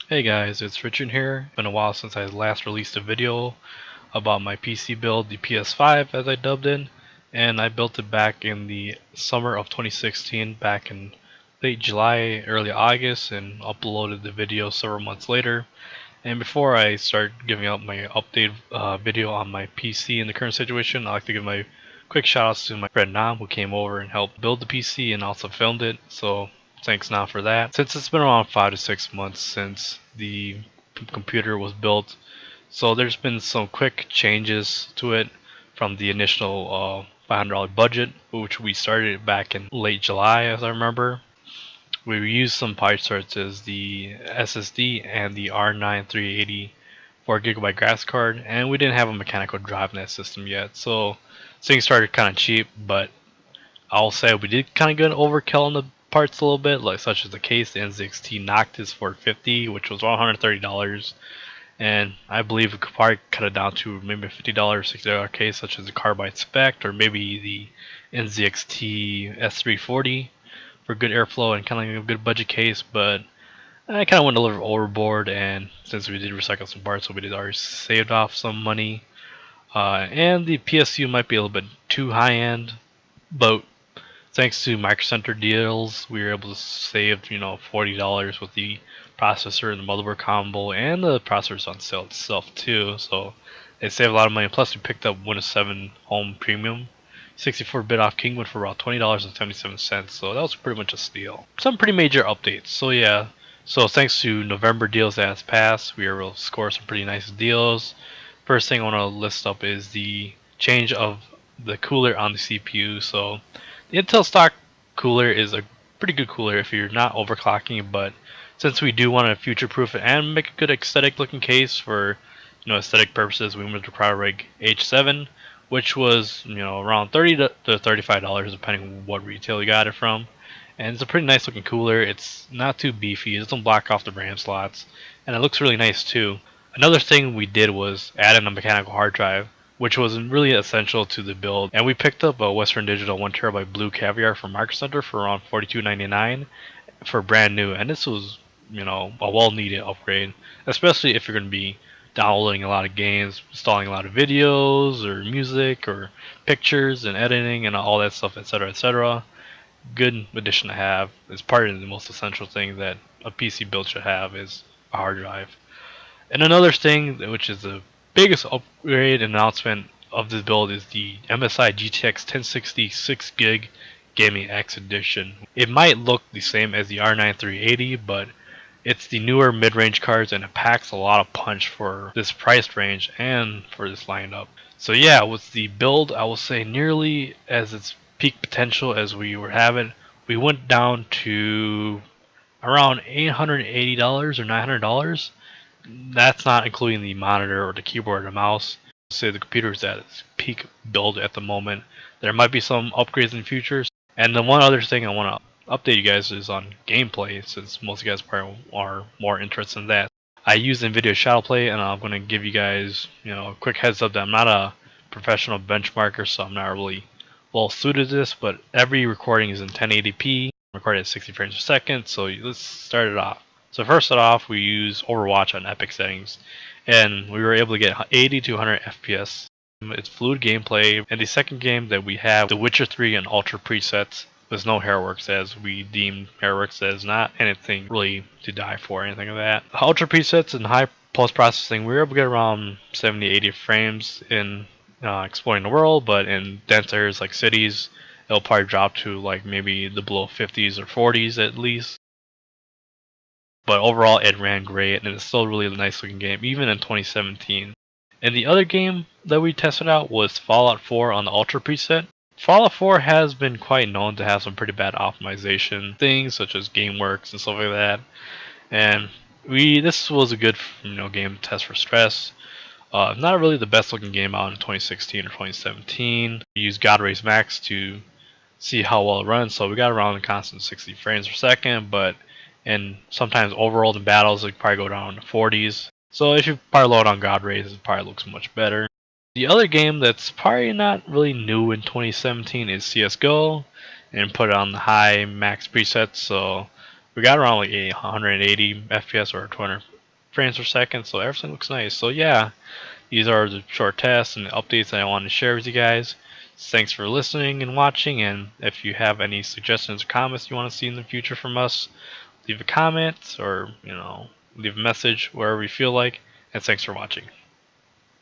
Hey guys, it's Richard here. It's been a while since I last released a video about my PC build, the PS5 as I dubbed it, and I built it back in the summer of 2016, back in late July, early August, and uploaded the video several months later. And before I start giving out my update video on my PC in the current situation, I'd like to give my quick shout outs to my friend Nam, who came over and helped build the PC and also filmed it. So thanks Nam for that. Since it's been around 5 to 6 months since the computer was built, so there's been some quick changes to it from the initial $500 budget, which we started back in late July, as I remember. We used some parts such as the SSD and the R9 380 4GB graphics card, and we didn't have a mechanical drive in that system yet, so things started kind of cheap. But I'll say we did kind of get overkill on the parts a little bit, like such as the case, the N6T Noctis 450, which was $130, and I believe we could probably cut it down to maybe a $50, $60 case, such as the Carbide Spec, or maybe the NZXT S340 for good airflow and kind of a good budget case. But I kind of went a little overboard, and since we did recycle some parts, so we did already saved off some money. And the PSU might be a little bit too high end, but thanks to Micro Center deals, we were able to save $40 with the processor and the motherboard combo, and the processor's on sale itself too. So it saved a lot of money. Plus, we picked up Windows 7 Home Premium 64-bit off Kingwood for about $20.77. So that was pretty much a steal. Some pretty major updates. So yeah. So thanks to November deals that has passed, we were able to score some pretty nice deals. First thing I want to list up is the change of the cooler on the CPU. So the Intel stock cooler is a pretty good cooler if you're not overclocking, but since we do want to future-proof it and make a good aesthetic-looking case for aesthetic purposes, we went to ProRig H7, which was around $30 to $35 depending on what retail you got it from. And it's a pretty nice looking cooler. It's not too beefy, it doesn't block off the RAM slots, and it looks really nice too. Another thing we did was add in a mechanical hard drive, which was really essential to the build. And we picked up a Western Digital 1TB Blue Caviar from Micro Center for around $42.99 for brand new. And this was, a well needed upgrade, especially if you're going to be downloading a lot of games, installing a lot of videos or music or pictures and editing and all that stuff, etc., etc. Good addition to have. It's part of the most essential thing that a PC build should have is a hard drive. And another thing, which is the biggest upgrade announcement of this build, is the MSI GTX 1060 6GB Gaming X Edition. It might look the same as the R9 380, but it's the newer mid-range cards, and it packs a lot of punch for this price range and for this lineup. So yeah, with the build, I will say nearly as its peak potential as we were having. We went down to around $880 or $900. That's not including the monitor or the keyboard or the mouse. Say the computer is at its peak build at the moment. There might be some upgrades in the future. And the one other thing I want to update you guys is on gameplay, since most of you guys probably are more interested in that. I use NVIDIA Shadowplay, and I'm going to give you guys a quick heads up that I'm not a professional benchmarker, so I'm not really well suited to this, but every recording is in 1080p, recorded at 60 frames per second. So let's start it off. So first off, we use Overwatch on epic settings, and we were able to get 80 to 100 FPS. It's fluid gameplay. And the second game that we have, The Witcher 3 and Ultra presets. There's no hairworks, as we deem hairworks as not anything really to die for, anything of that. Ultra presets and high post processing, we were able to get around 70-80 frames in exploring the world, but in dense areas like cities, it'll probably drop to like maybe the below 50s or 40s at least. But overall, it ran great, and it's still really a nice looking game, even in 2017. And the other game that we tested out was Fallout 4 on the Ultra preset. Fallout 4 has been quite known to have some pretty bad optimization things, such as GameWorks and stuff like that. And this was a good game to test for stress. Not really the best looking game out in 2016 or 2017. We used God Race Max to see how well it runs, so we got around a constant 60 frames per second, but and sometimes overall in battles it probably go down to 40s. So if you probably load on God Race, it probably looks much better. The other game that's probably not really new in 2017 is CSGO, and put it on the high max presets, so we got around like 180 FPS or 200 frames per second, so everything looks nice. So yeah, these are the short tests and updates that I wanted to share with you guys. Thanks for listening and watching, and if you have any suggestions or comments you want to see in the future from us, leave a comment or leave a message wherever you feel like, and thanks for watching.